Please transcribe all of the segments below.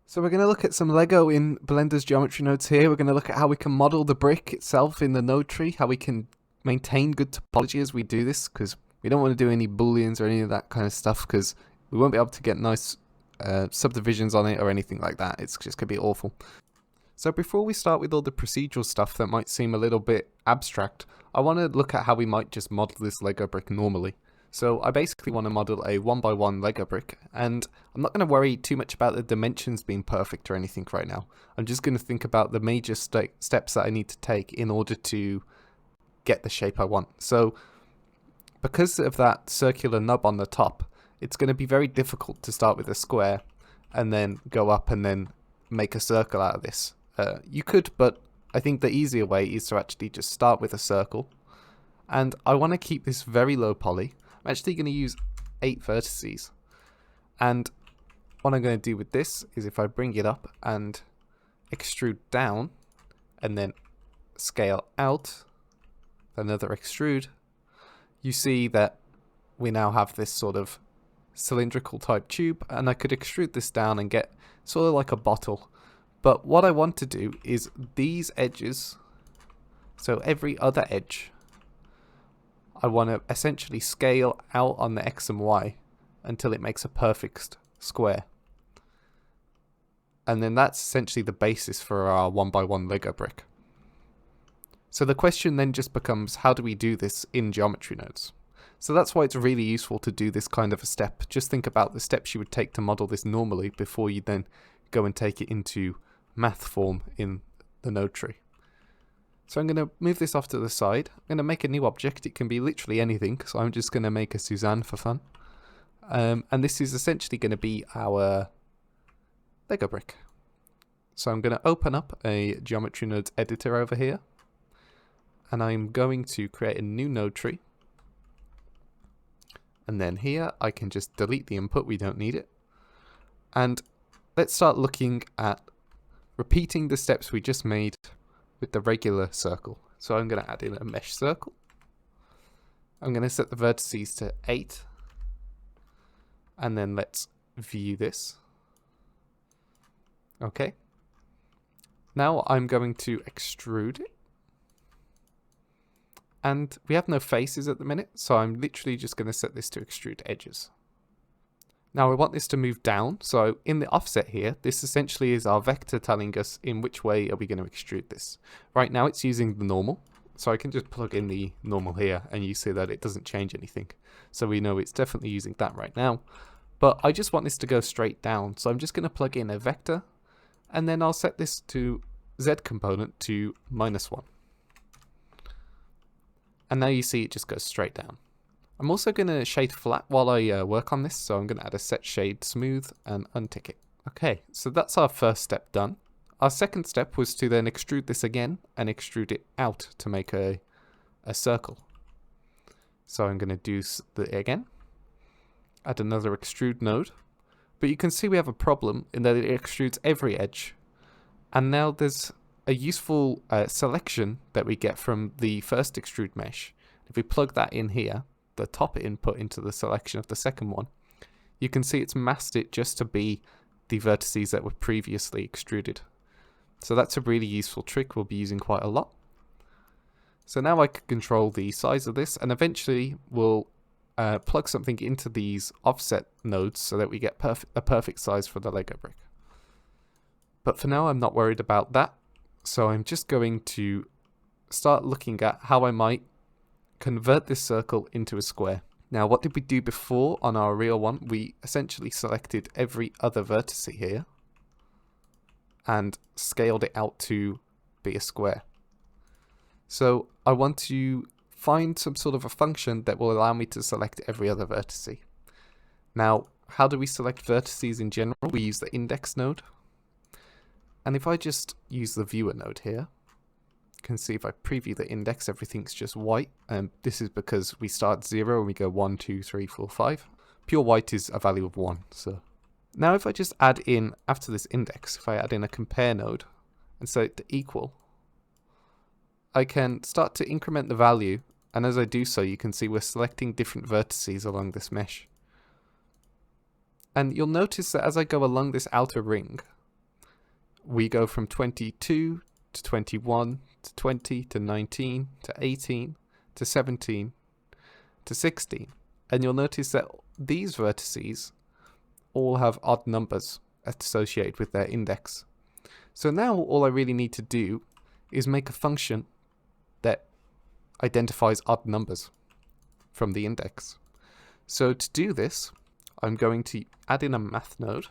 So we're going to look at some Lego in Blender's geometry nodes here. We're going to look at how we can model the brick itself in the node tree, how we can maintain good topology as we do this, because we don't want to do any booleans or any of that kind of stuff, because we won't be able to get nice subdivisions on it or anything like that. It's just going to be awful. So before we start with all the procedural stuff that might seem a little bit abstract, I want to look at how we might just model this Lego brick normally. So I basically want to model a 1x1 Lego brick, and I'm not going to worry too much about the dimensions being perfect or anything right now. I'm just going to think about the major steps that I need to take in order to get the shape I want. So because of that circular nub on the top, it's going to be very difficult to start with a square and then go up and then make a circle out of this. You could, but I think the easier way is to actually just start with a circle. And I want to keep this very low poly. I'm actually going to use 8 vertices. And what I'm going to do with this is if I bring it up and extrude down and then scale out, another extrude, you see that we now have this sort of cylindrical type tube, and I could extrude this down and get sort of like a bottle. But what I want to do is these edges, so every other edge, I want to essentially scale out on the X and Y until it makes a perfect square. And then that's essentially the basis for our 1x1 Lego brick. So the question then just becomes, how do we do this in geometry nodes? So that's why it's really useful to do this kind of a step. Just think about the steps you would take to model this normally before you then go and take it into math form in the node tree. So I'm going to move this off to the side. I'm going to make a new object. It can be literally anything. So I'm just going to make a Suzanne for fun. And this is essentially going to be our Lego brick. So I'm going to open up a geometry nodes editor over here. And I'm going to create a new node tree. And then here I can just delete the input. We don't need it. And let's start looking at repeating the steps we just made with the regular circle. So I'm going to add in a mesh circle. I'm going to set the vertices to 8. And then let's view this. Okay. Now I'm going to extrude it. And we have no faces at the minute, so I'm literally just going to set this to extrude edges. Now I want this to move down, so in the offset here, this essentially is our vector telling us in which way are we going to extrude this. Right now it's using the normal, so I can just plug in the normal here and you see that it doesn't change anything. So we know it's definitely using that right now. But I just want this to go straight down, so I'm just going to plug in a vector and then I'll set this to Z component to -1. And now you see it just goes straight down. I'm also going to shade flat while I work on this, so I'm going to add a set shade smooth and untick it. Okay, so that's our first step done. Our second step was to then extrude this again and extrude it out to make a circle. So I'm going to do it again, add another extrude node, but you can see we have a problem in that it extrudes every edge. And now there's a useful selection that we get from the first extrude mesh. If we plug that in here, the top input into the selection of the second one, you can see it's masked it just to be the vertices that were previously extruded. So that's a really useful trick we'll be using quite a lot. So now I can control the size of this, and eventually we'll plug something into these offset nodes so that we get a perfect size for the Lego brick. But for now I'm not worried about that, so I'm just going to start looking at how I might convert this circle into a square. Now what did we do before on our real one? We essentially selected every other vertex here and scaled it out to be a square. So I want to find some sort of a function that will allow me to select every other vertex. Now how do we select vertices in general? We use the index node. And if I just use the viewer node here, you can see if I preview the index, everything's just white. And this is because we start 0 and we go 1, 2, 3, 4, 5. Pure white is a value of 1. So now if I just add in, after this index, if I add in a compare node and set it to equal, I can start to increment the value. And as I do so, you can see we're selecting different vertices along this mesh. And you'll notice that as I go along this outer ring, we go from 22 to 21 to 20 to 19 to 18 to 17 to 16. And you'll notice that these vertices all have odd numbers associated with their index. So now all I really need to do is make a function that identifies odd numbers from the index. So to do this, I'm going to add in a math node,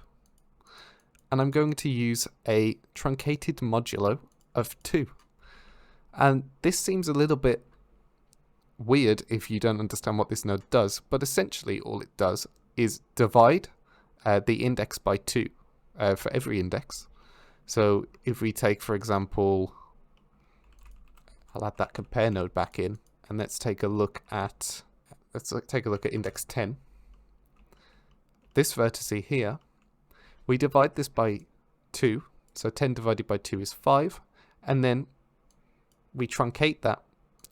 and I'm going to use a truncated modulo of 2. And this seems a little bit weird if you don't understand what this node does, but essentially all it does is divide the index by 2 for every index. So if we take, for example, I'll add that compare node back in, and let's take a look at index 10. This vertice here, we divide this by 2, so 10 divided by 2 is 5, and then we truncate that,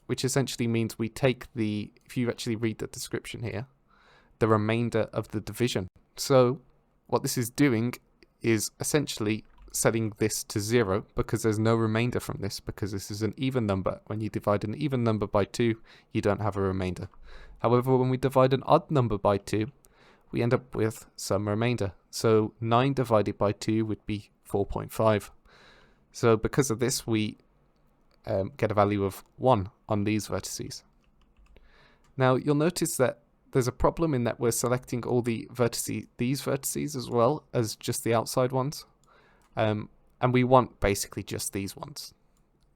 which essentially means we take the, if you actually read the description here, the remainder of the division. So what this is doing is essentially setting this to 0 because there's no remainder from this, because this is an even number. When you divide an even number by 2, you don't have a remainder. However, when we divide an odd number by 2, we end up with some remainder. So 9 divided by 2 would be 4.5. So because of this, we get a value of 1 on these vertices. Now you'll notice that there's a problem in that we're selecting all the vertices, these vertices as well as just the outside ones. And we want basically just these ones.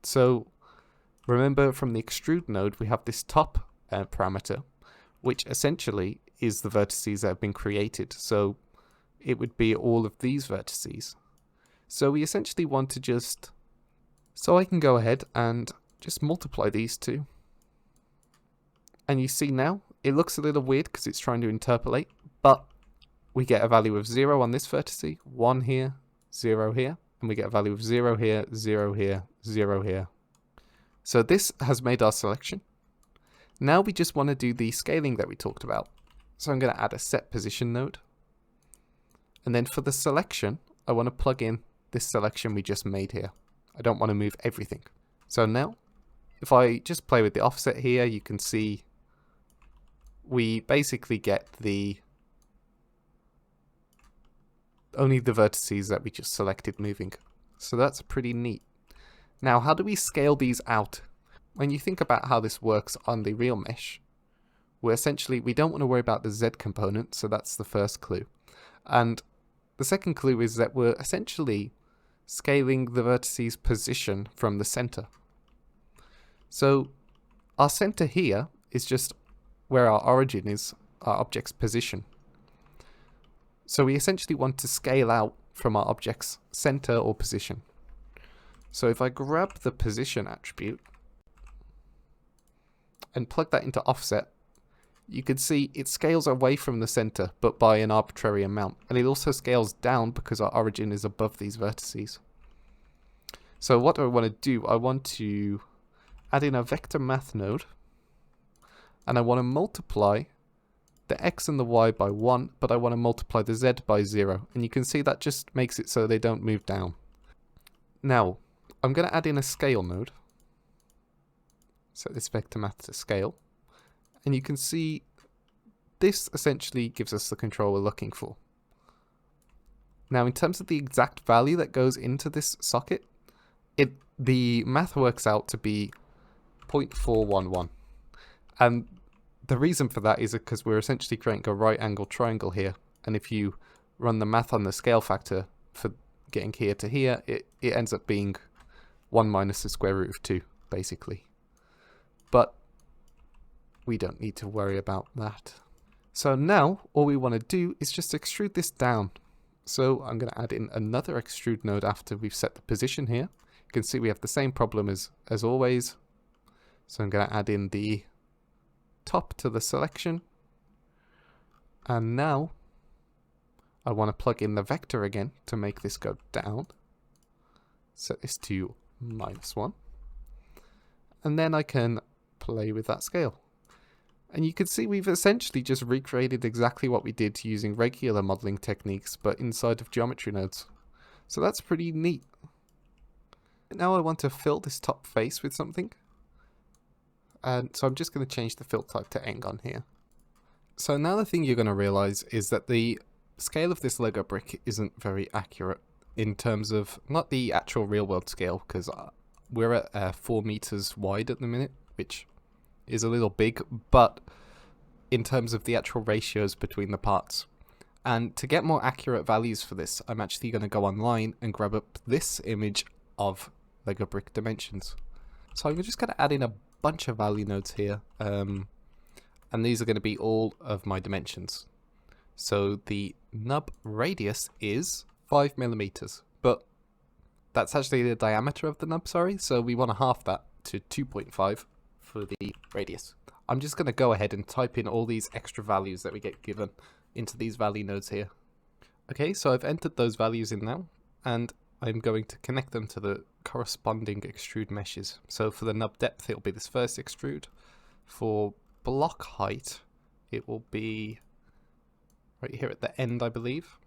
So remember, from the extrude node, we have this top parameter, which essentially is the vertices that have been created. So it would be all of these vertices. So we essentially want to just, so I can go ahead and just multiply these two. And you see now, it looks a little weird because it's trying to interpolate, but we get a value of 0 on this vertice, 1 here, 0 here, and we get a value of 0 here, 0 here, 0 here. So this has made our selection. Now we just want to do the scaling that we talked about. So I'm going to add a set position node. And then for the selection, I want to plug in this selection we just made here. I don't want to move everything. So now, if I just play with the offset here, you can see we basically get only the vertices that we just selected moving. So that's pretty neat. Now, how do we scale these out? When you think about how this works on the real mesh, we don't want to worry about the Z component, so that's the first clue. And the second clue is that we're essentially scaling the vertices position from the center. So our center here is just where our origin is, our object's position. So we essentially want to scale out from our object's center or position. So if I grab the position attribute and plug that into offset, you can see it scales away from the center, but by an arbitrary amount. And it also scales down because our origin is above these vertices. So what do I want to do? I want to add in a vector math node, and I want to multiply the x and the y by 1, but I want to multiply the z by 0. And you can see that just makes it so they don't move down. Now, I'm going to add in a scale node. Set this vector math to scale. And you can see this essentially gives us the control we're looking for. Now, in terms of the exact value that goes into this socket, the math works out to be 0.411. And the reason for that is because we're essentially creating a right angle triangle here. And if you run the math on the scale factor for getting here to here, it ends up being 1 minus the square root of 2, basically. But we don't need to worry about that. So now all we want to do is just extrude this down. So I'm going to add in another extrude node after we've set the position here. You can see we have the same problem as always. So I'm going to add in the top to the selection. And now I want to plug in the vector again to make this go down. Set this to -1. And then I can play with that scale. And you can see we've essentially just recreated exactly what we did using regular modeling techniques, but inside of geometry nodes. So that's pretty neat. Now I want to fill this top face with something. And so I'm just going to change the fill type to Engon here. So now the thing you're going to realize is that the scale of this Lego brick isn't very accurate in terms of, not the actual real world scale, because we're at 4 meters wide at the minute, which is a little big, but in terms of the actual ratios between the parts. And to get more accurate values for this, I'm actually going to go online and grab up this image of Lego brick dimensions. So I'm just going to add in a bunch of value nodes here, and these are going to be all of my dimensions. So the nub radius is 5 millimeters, but that's actually the diameter of the nub, sorry, so we want to half that to 2.5 for the radius. I'm just going to go ahead and type in all these extra values that we get given into these value nodes here. Okay, so I've entered those values in now, and I'm going to connect them to the corresponding extrude meshes. So for the nub depth, it'll be this first extrude. For block height, it will be right here at the end, I believe.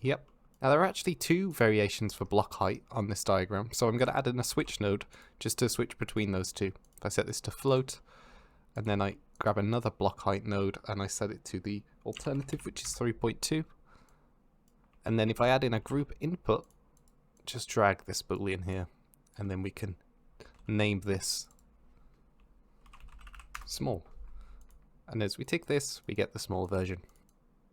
Yep. Now there are actually 2 variations for block height on this diagram, so I'm going to add in a switch node just to switch between those 2. If I set this to float, and then I grab another block height node and I set it to the alternative, which is 3.2. And then if I add in a group input, just drag this boolean here, and then we can name this small. And as we tick this, we get the small version.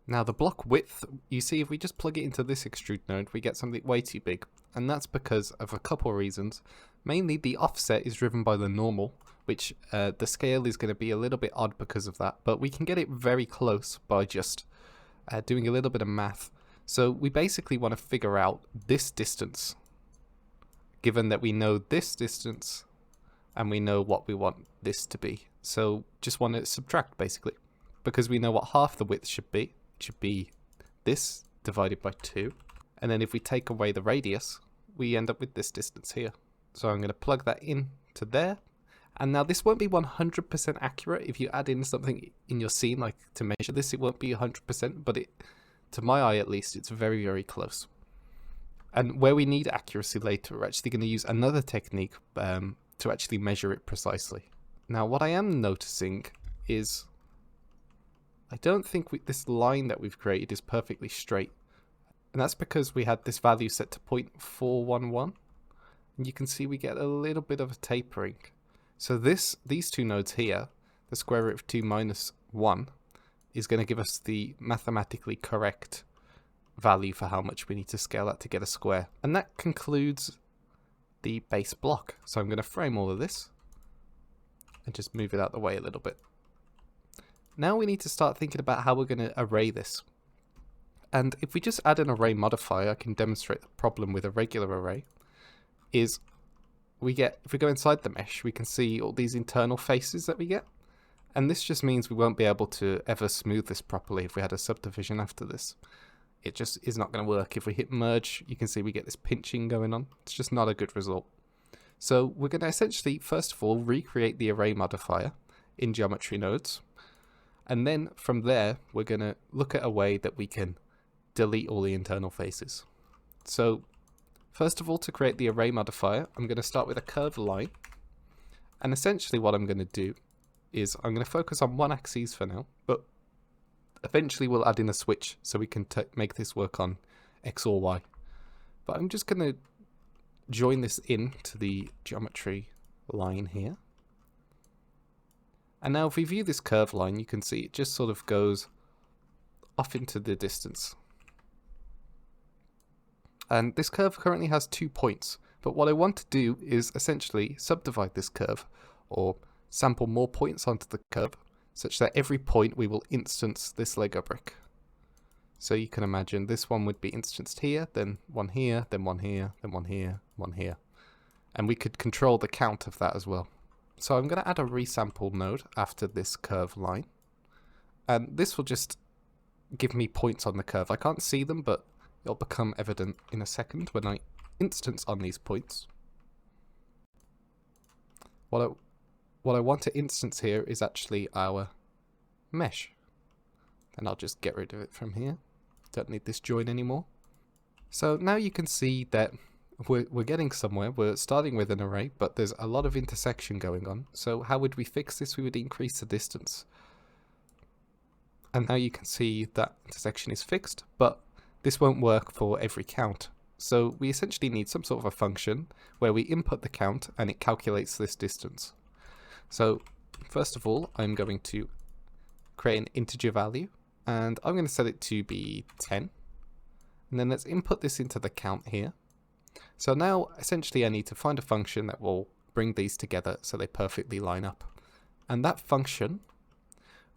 Now the block width, you see if we just plug it into this extrude node, we get something way too big. And that's because of a couple of reasons. Mainly the offset is driven by the normal, which the scale is going to be a little bit odd because of that. But we can get it very close by just doing a little bit of math. So we basically want to figure out this distance, given that we know this distance and we know what we want this to be. So just want to subtract basically, because we know what half the width should be. It should be this divided by 2. And then if we take away the radius, we end up with this distance here. So I'm going to plug that in to there. And now this won't be 100% accurate. If you add in something in your scene, like to measure this, it won't be 100%, but to my eye at least, it's very, very close. And where we need accuracy later, we're actually going to use another technique to actually measure it precisely. Now what I am noticing is I don't think this line that we've created is perfectly straight. And that's because we had this value set to 0.411. And you can see we get a little bit of a tapering. So these 2 nodes here, the square root of 2 minus 1, is going to give us the mathematically correct value for how much we need to scale that to get a square. And that concludes the base block. So I'm going to frame all of this and just move it out the way a little bit. Now we need to start thinking about how we're going to array this. And if we just add an array modifier, I can demonstrate the problem with a regular array, is if we go inside the mesh, we can see all these internal faces that we get. And this just means we won't be able to ever smooth this properly if we had a subdivision after this. It just is not going to work. If we hit merge, you can see we get this pinching going on. It's just not a good result. So we're going to essentially, first of all, recreate the array modifier in geometry nodes. And then from there, we're going to look at a way that we can delete all the internal faces. So first of all, to create the array modifier, I'm going to start with a curved line. And essentially what I'm going to do is I'm going to focus on one axis for now, but eventually we'll add in a switch so we can make this work on X or Y. But I'm just going to join this in to the geometry line here. And now if we view this curved line, you can see it just sort of goes off into the distance. And this curve currently has 2 points, but what I want to do is essentially subdivide this curve, or sample more points onto the curve, such that every point we will instance this Lego brick. So you can imagine this one would be instanced here, then one here, then one here, then one here, one here. And we could control the count of that as well. So I'm going to add a resample node after this curve line. And this will just give me points on the curve. I can't see them, but it'll become evident in a second when I instance on these points. What I want to instance here is actually our mesh. And I'll just get rid of it from here. Don't need this join anymore. So now you can see that we're getting somewhere. We're starting with an array, but there's a lot of intersection going on. So how would we fix this? We would increase the distance. And now you can see that intersection is fixed, but this won't work for every count. So we essentially need some sort of a function where we input the count and it calculates this distance. So first of all, I'm going to create an integer value, and I'm going to set it to be 10. And then let's input this into the count here. So now essentially I need to find a function that will bring these together so they perfectly line up. And that function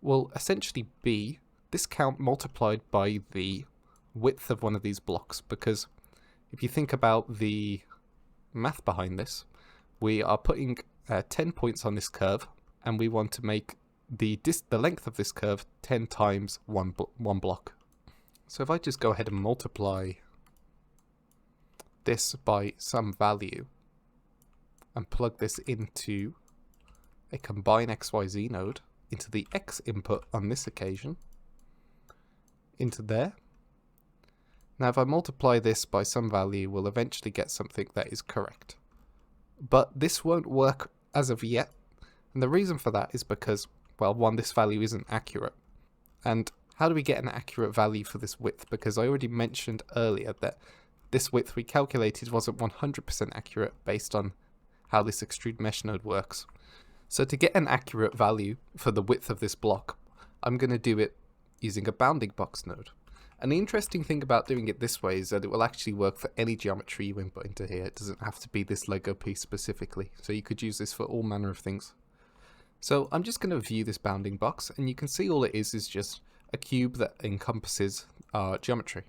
will essentially be this count multiplied by the width of one of these blocks, because if you think about the math behind this, we are putting 10 points on this curve, and we want to make the length of this curve 10 times one block. So if I just go ahead and multiply this by some value and plug this into a combine XYZ node, into the X input on this occasion, into there. Now if I multiply this by some value, we'll eventually get something that is correct. But this won't work as of yet, and the reason for that is because, well, one, this value isn't accurate. And how do we get an accurate value for this width? Because I already mentioned earlier that this width we calculated wasn't 100% accurate based on how this extrude mesh node works. So to get an accurate value for the width of this block, I'm going to do it using a bounding box node. And the interesting thing about doing it this way is that it will actually work for any geometry you input into here. It doesn't have to be this Lego piece specifically. So you could use this for all manner of things. So I'm just going to view this bounding box, and you can see all it is just a cube that encompasses our geometry.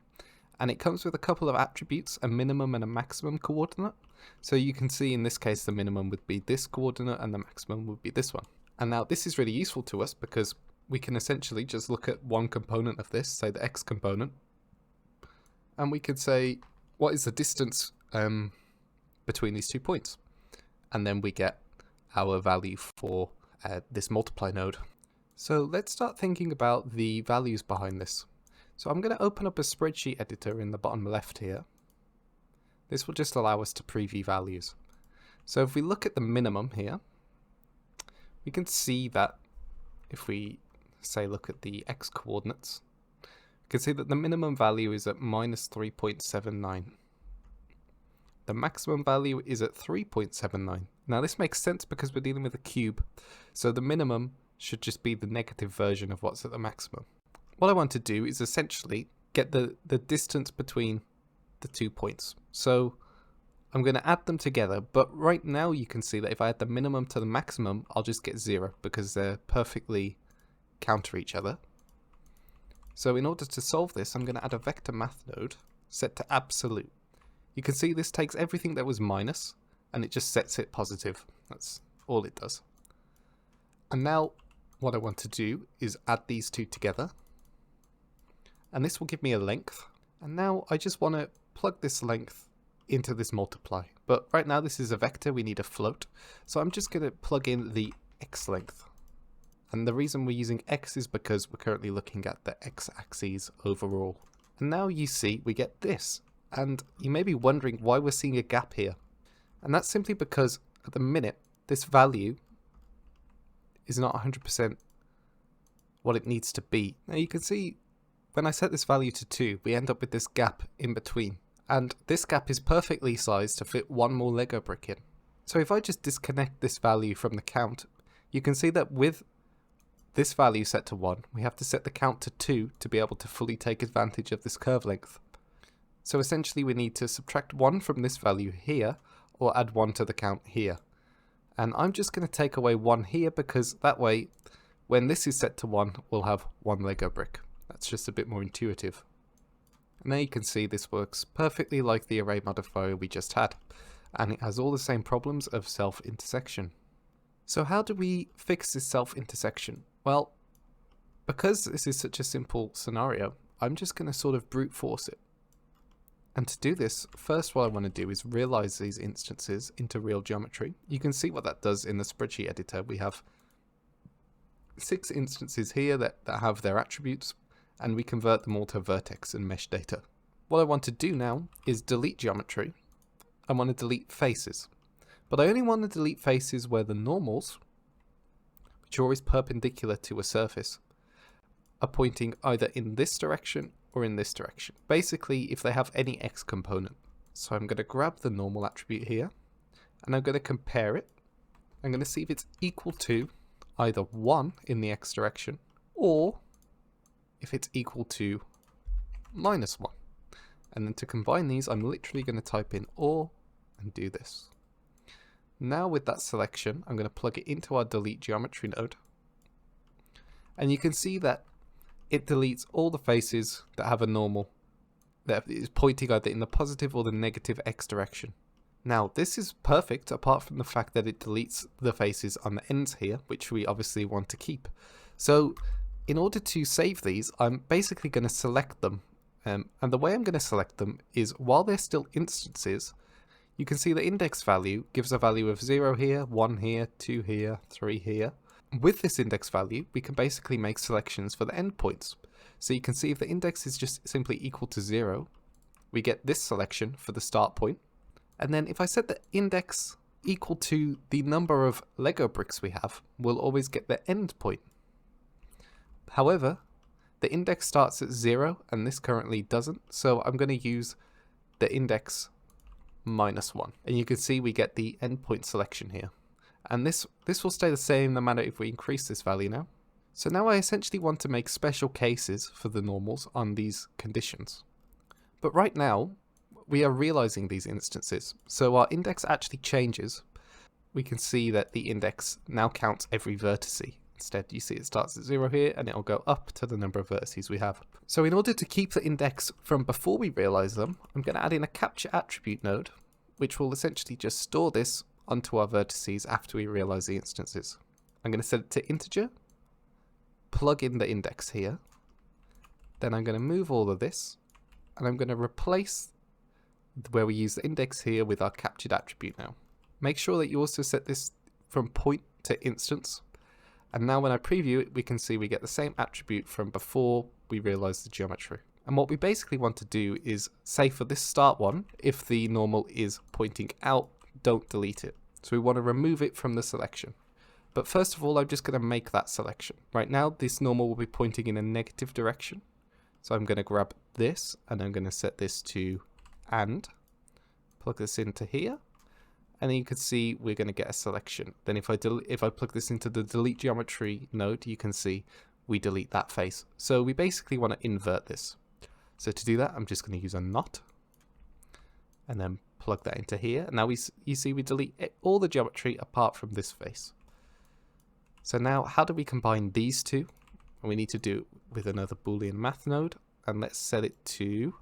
And it comes with a couple of attributes, a minimum and a maximum coordinate. So you can see in this case the minimum would be this coordinate and the maximum would be this one. And now this is really useful to us because we can essentially just look at one component of this, say the X component, and we could say what is the distance between these 2 points, and then we get our value for this multiply node. So let's start thinking about the values behind this. So I'm going to open up a spreadsheet editor in the bottom left here. This will just allow us to preview values. So if we look at the minimum here, we can see that if we say look at the X coordinates, you can see that the minimum value is at minus 3.79. The maximum value is at 3.79. Now this makes sense because we're dealing with a cube, so the minimum should just be the negative version of what's at the maximum. What I want to do is essentially get the distance between the 2 points. So I'm going to add them together, but right now you can see that if I add the minimum to the maximum, I'll just get 0 because they're perfectly counter each other. So in order to solve this, I'm going to add a vector math node set to absolute. You can see this takes everything that was minus and it just sets it positive. That's all it does. And now what I want to do is add these two together. And this will give me a length. And now I just want to plug this length into this multiply. But right now this is a vector, we need a float. So I'm just going to plug in the X length. And the reason we're using X is because we're currently looking at the X axis overall. And now you see we get this. And you may be wondering why we're seeing a gap here. And that's simply because at the minute this value is not 100% what it needs to be. Now you can see when I set this value to 2, we end up with this gap in between. And this gap is perfectly sized to fit one more Lego brick in. So if I just disconnect this value from the count, you can see that with this value set to 1, we have to set the count to 2 to be able to fully take advantage of this curve length. So essentially we need to subtract 1 from this value here, or add 1 to the count here. And I'm just going to take away 1 here because that way, when this is set to 1, we'll have 1 Lego brick. That's just a bit more intuitive. And there you can see this works perfectly like the array modifier we just had, and it has all the same problems of self-intersection. So how do we fix this self-intersection? Well, because this is such a simple scenario, I'm just going to sort of brute force it. And to do this, first what I want to do is realize these instances into real geometry. You can see what that does in the spreadsheet editor. We have 6 instances here that have their attributes, and we convert them all to vertex and mesh data. What I want to do now is delete geometry I want to delete faces. But I only want to delete faces where the normals, which are always perpendicular to a surface, are pointing either in this direction or in this direction. Basically, if they have any x component. So I'm going to grab the normal attribute here, and I'm going to compare it. I'm going to see if it's equal to either 1 in the x direction, or if it's equal to -1. And then to combine these, I'm literally going to type in OR and do this. Now with that selection, I'm going to plug it into our delete geometry node. And you can see that it deletes all the faces that have a normal that is pointing either in the positive or the negative x direction. Now this is perfect apart from the fact that it deletes the faces on the ends here, which we obviously want to keep. So in order to save these, I'm basically going to select them. And the way I'm going to select them is while they're still instances, you can see the index value gives a value of 0 here, 1 here, 2 here, 3 here. With this index value, we can basically make selections for the endpoints. So you can see if the index is just simply equal to 0, we get this selection for the start point. And then if I set the index equal to the number of Lego bricks we have, we'll always get the end point. However, the index starts at 0 and this currently doesn't, so I'm going to use the index -1. And you can see we get the endpoint selection here. And this will stay the same no matter if we increase this value now. So now I essentially want to make special cases for the normals on these conditions. But right now, we are realizing these instances. So our index actually changes. We can see that the index now counts every vertice. Instead, you see it starts at 0 here and it'll go up to the number of vertices we have. So in order to keep the index from before we realize them, I'm going to add in a capture attribute node, which will essentially just store this onto our vertices after we realize the instances. I'm going to set it to integer, plug in the index here, then I'm going to move all of this, and I'm going to replace where we use the index here with our captured attribute now. Make sure that you also set this from point to instance, and now when I preview it, we can see we get the same attribute from before we realize the geometry. And what we basically want to do is say for this start one, if the normal is pointing out, don't delete it. So we want to remove it from the selection. But first of all, I'm just going to make that selection. Right now, this normal will be pointing in a negative direction. So I'm going to grab this and I'm going to set this to and, plug this into here. And then you can see we're going to get a selection. Then if I plug this into the delete geometry node, you can see we delete that face. So we basically want to invert this. So to do that, I'm just going to use a not and then plug that into here. And now you see we delete all the geometry apart from this face. So now how do we combine these two? We need to do it with another Boolean math node, and let's set it to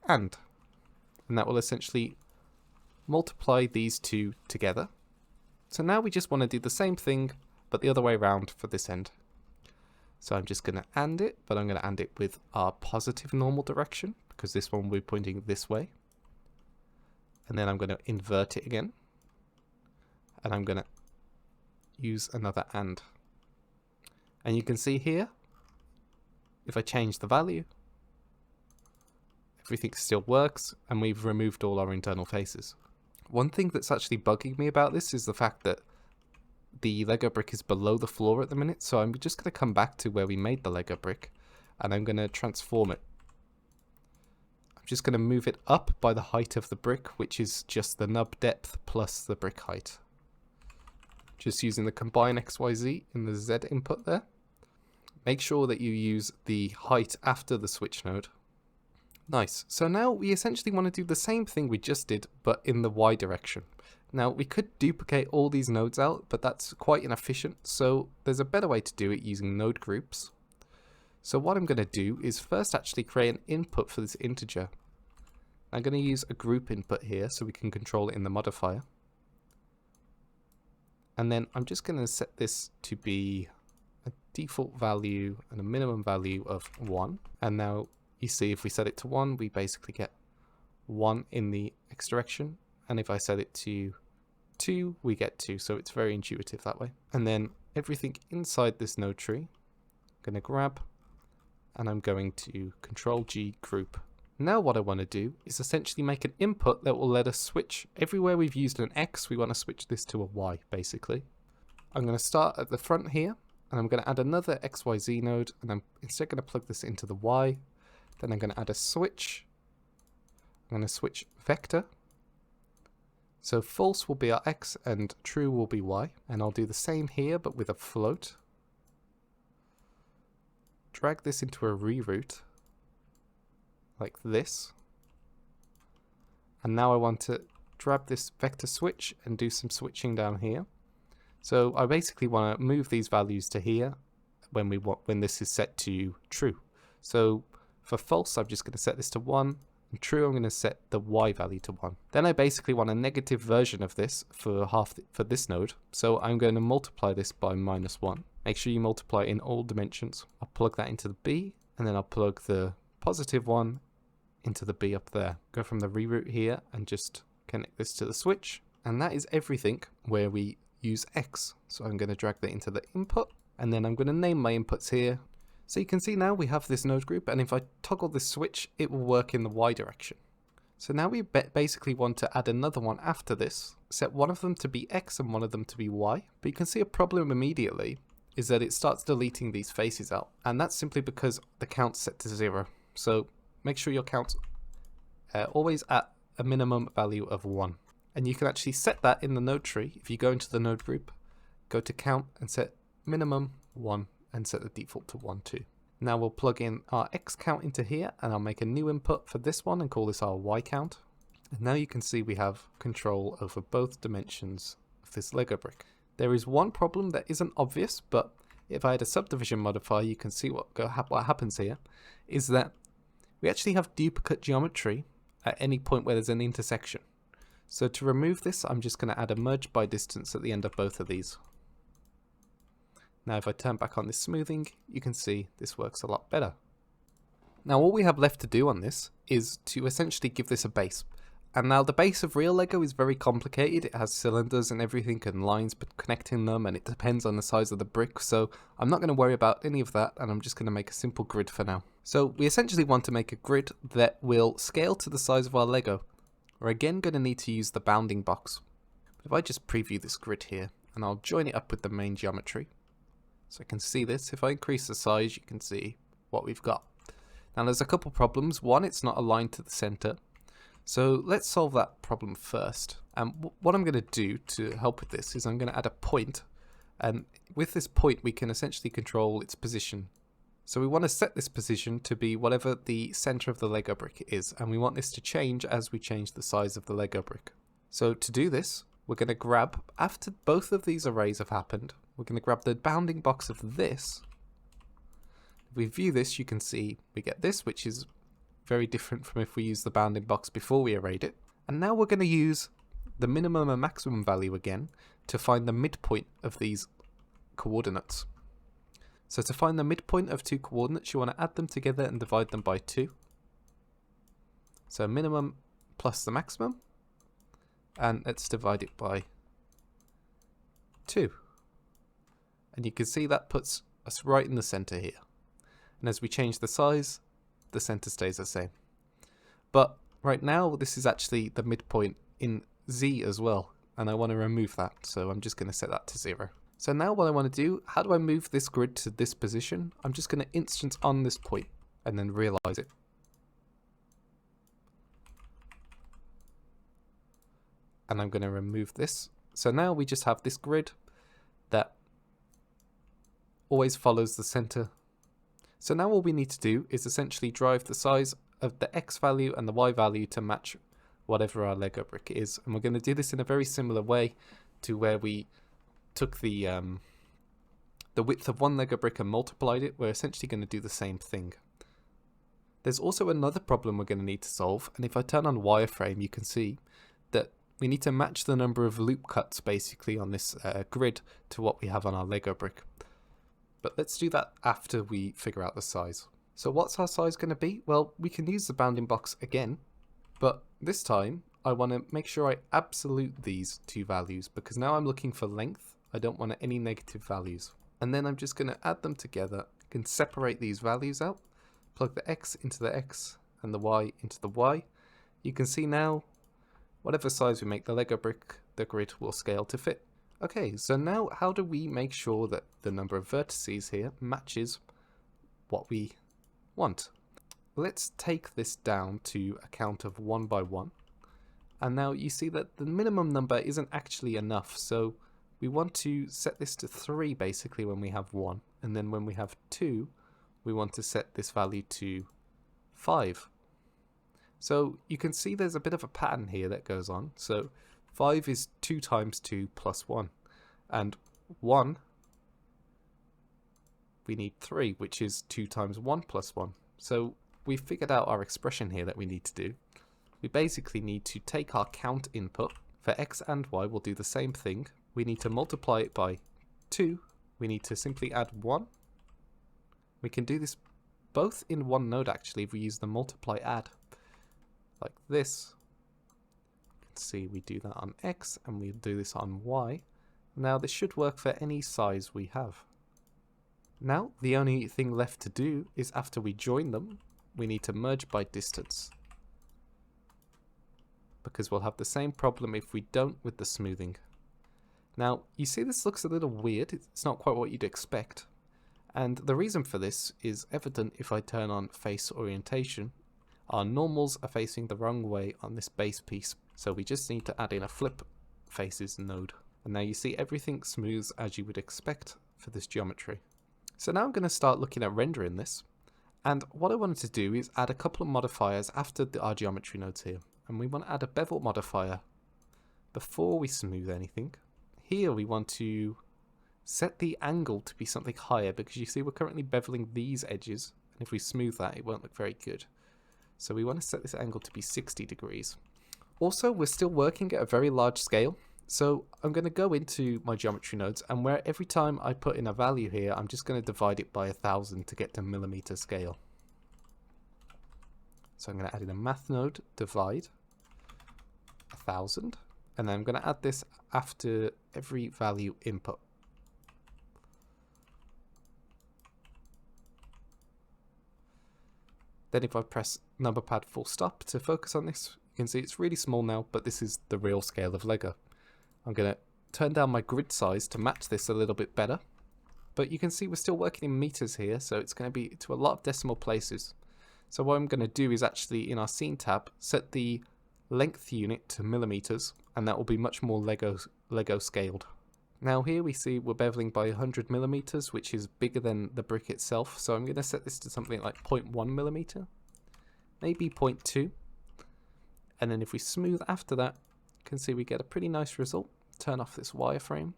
and that will essentially multiply these two together. So now we just want to do the same thing but the other way around for this end. So I'm just going to AND it, but I'm going to AND it with our positive normal direction because this one will be pointing this way. And then I'm going to invert it again. And I'm going to use another AND. And you can see here, if I change the value, everything still works, and we've removed all our internal faces. One thing that's actually bugging me about this is the fact that the Lego brick is below the floor at the minute, so I'm just going to come back to where we made the Lego brick, and I'm going to transform it. I'm just going to move it up by the height of the brick, which is just the nub depth plus the brick height. Just using the combine XYZ in the Z input there. Make sure that you use the height after the switch node. Nice. So now we essentially want to do the same thing we just did, but in the Y direction. Now we could duplicate all these nodes out, but that's quite inefficient. So there's a better way to do it using node groups. So what I'm going to do is first actually create an input for this integer. I'm going to use a group input here so we can control it in the modifier. And then I'm just going to set this to be a default value and a minimum value of 1. And now you see if we set it to 1, we basically get 1 in the X direction. And if I set it to 2, we get 2. So it's very intuitive that way. And then everything inside this node tree, I'm going to grab and I'm going to Control G group Now what I want to do is essentially make an input that will let us switch. Everywhere we've used an X, we want to switch this to a Y, basically. I'm going to start at the front here, and I'm going to add another XYZ node, and I'm instead going to plug this into the Y. Then I'm going to add a switch. I'm going to switch vector. So false will be our X and true will be Y. And I'll do the same here, but with a float. Drag this into a reroute, like this. And now I want to grab this vector switch and do some switching down here. So I basically want to move these values to here when this is set to true. So for false, I'm just going to set this to 1. And true, I'm going to set the Y value to 1. Then I basically want a negative version of this for this node. So I'm going to multiply this by -1. Make sure you multiply in all dimensions. I'll plug that into the B, and then I'll plug the positive one into the B up there. Go from the reroute here and just connect this to the switch. And that is everything where we use X. So I'm going to drag that into the input, and then I'm going to name my inputs here. So you can see now we have this node group, and if I toggle this switch, it will work in the Y direction. So now we basically want to add another one after this, set one of them to be X and one of them to be Y. But you can see a problem immediately is that it starts deleting these faces out, and that's simply because the count's set to 0. So make sure your count's always at a minimum value of 1. And you can actually set that in the node tree. If you go into the node group, go to count and set minimum 1 and set the default to 1 too. Now we'll plug in our X count into here, and I'll make a new input for this one and call this our Y count. And now you can see we have control over both dimensions of this Lego brick. There is one problem that isn't obvious, but if I had a subdivision modifier, you can see what happens here, is that we actually have duplicate geometry at any point where there's an intersection. So to remove this, I'm just going to add a merge by distance at the end of both of these. Now if I turn back on this smoothing, you can see this works a lot better. Now all we have left to do on this is to essentially give this a base. And now the base of real Lego is very complicated. It has cylinders and everything and lines connecting them, and it depends on the size of the brick. So I'm not going to worry about any of that, and I'm just going to make a simple grid for now. So we essentially want to make a grid that will scale to the size of our Lego. We're again going to need to use the bounding box. But if I just preview this grid here, and I'll join it up with the main geometry. So I can see this. If I increase the size, you can see what we've got. Now there's a couple problems. One, it's not aligned to the center. So let's solve that problem first. And what I'm going to do to help with this is I'm going to add a point. And with this point, we can essentially control its position. So we want to set this position to be whatever the center of the Lego brick is. And we want this to change as we change the size of the Lego brick. So to do this, we're going to grab, after both of these arrays have happened, we're going to grab the bounding box of this. If we view this, you can see we get this, which is very different from if we use the bounding box before we arrayed it. And now we're going to use the minimum and maximum value again to find the midpoint of these coordinates. So to find the midpoint of two coordinates, you want to add them together and divide them by 2. So minimum plus the maximum. And let's divide it by 2. And you can see that puts us right in the center here. And as we change the size, the center stays the same. But right now, this is actually the midpoint in Z as well. And I want to remove that. So I'm just going to set that to 0. So now what I want to do, how do I move this grid to this position? I'm just going to instance on this point and then realize it. And I'm going to remove this. So now we just have this grid that always follows the center. So now all we need to do is essentially drive the size of the X value and the Y value to match whatever our Lego brick is. And we're going to do this in a very similar way to where we took the width of one Lego brick and multiplied it. We're essentially going to do the same thing. There's also another problem we're going to need to solve. And if I turn on wireframe, you can see that we need to match the number of loop cuts basically on this grid to what we have on our Lego brick. But let's do that after we figure out the size. So what's our size going to be? Well, we can use the bounding box again, but this time I want to make sure I absolute these two values because now I'm looking for length. I don't want any negative values. And then I'm just going to add them together. I can separate these values out, plug the X into the X and the Y into the Y. You can see now, whatever size we make the Lego brick, the grid will scale to fit. Okay, so now how do we make sure that the number of vertices here matches what we want? Let's take this down to a count of 1 by 1. And now you see that the minimum number isn't actually enough, so we want to set this to 3 basically when we have 1, and then when we have 2, we want to set this value to 5. So you can see there's a bit of a pattern here that goes on. So 5 is 2 times 2 plus 1, and 1, we need 3, which is 2 times 1 plus 1. So we've figured out our expression here that we need to do. We basically need to take our count input. For x and y, we'll do the same thing. We need to multiply it by 2. We need to simply add 1. We can do this both in one node actually if we use the multiply add. Like this. You can see we do that on x and we do this on y. Now this should work for any size we have. Now the only thing left to do is after we join them, we need to merge by distance. Because we'll have the same problem if we don't with the smoothing. Now, you see this looks a little weird, it's not quite what you'd expect. And the reason for this is evident if I turn on face orientation. Our normals are facing the wrong way on this base piece, so we just need to add in a flip faces node. And now you see everything smooths as you would expect for this geometry. So now I'm going to start looking at rendering this. And what I wanted to do is add a couple of modifiers after our geometry nodes here. And we want to add a bevel modifier before we smooth anything. Here we want to set the angle to be something higher because you see we're currently beveling these edges, and if we smooth that it won't look very good. So we want to set this angle to be 60 degrees. Also, we're still working at a very large scale, so I'm going to go into my geometry nodes, and where every time I put in a value here I'm just going to divide it by 1000 to get to millimeter scale. So I'm going to add in a math node, divide 1000, and then I'm going to add this after every value input. Then if I press number pad full stop to focus on this, you can see it's really small now, but this is the real scale of Lego. I'm going to turn down my grid size to match this a little bit better, but you can see we're still working in meters here, so it's going to be to a lot of decimal places. So what I'm going to do is actually in our scene tab set the length unit to millimeters, and that will be much more Lego scaled. Now here we see we're beveling by 100 millimeters, which is bigger than the brick itself, so I'm going to set this to something like 0.1 millimeter, maybe 0.2, and then if we smooth after that, you can see we get a pretty nice result. Turn off this wireframe,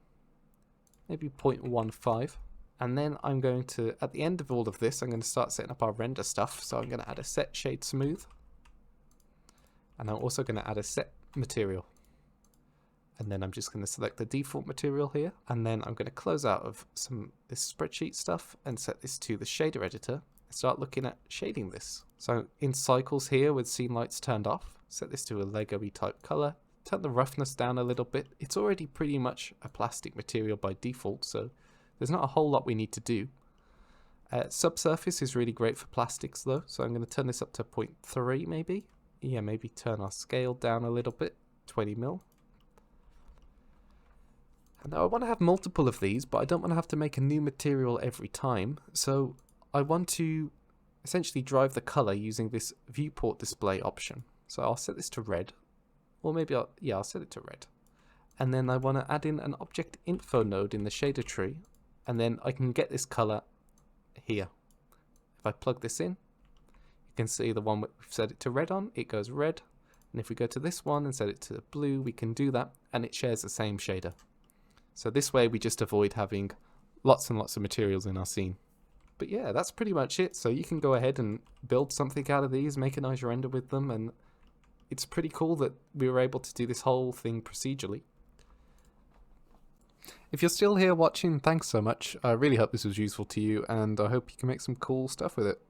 maybe 0.15. And then I'm going to, at the end of all of this, I'm going to start setting up our render stuff. So I'm going to add a set shade smooth. And I'm also going to add a set material. And then I'm just going to select the default material here. And then I'm going to close out of this spreadsheet stuff and set this to the shader editor and start looking at shading this. So in cycles here with scene lights turned off, set this to a Lego-y type color. Turn the roughness down a little bit. It's already pretty much a plastic material by default, so there's not a whole lot we need to do. Subsurface is really great for plastics though, so I'm going to turn this up to 0.3 maybe. Yeah, maybe turn our scale down a little bit, 20 mil. And now I want to have multiple of these, but I don't want to have to make a new material every time. So I want to essentially drive the color using this viewport display option. So I'll set this to red, or maybe I'll set it to red. And then I want to add in an object info node in the shader tree, and then I can get this color here. If I plug this in, you can see the one we've set it to red on, it goes red. And if we go to this one and set it to blue, we can do that, and it shares the same shader. So this way we just avoid having lots and lots of materials in our scene. But yeah, that's pretty much it. So you can go ahead and build something out of these, make a nice render with them, and it's pretty cool that we were able to do this whole thing procedurally. If you're still here watching, thanks so much. I really hope this was useful to you, and I hope you can make some cool stuff with it.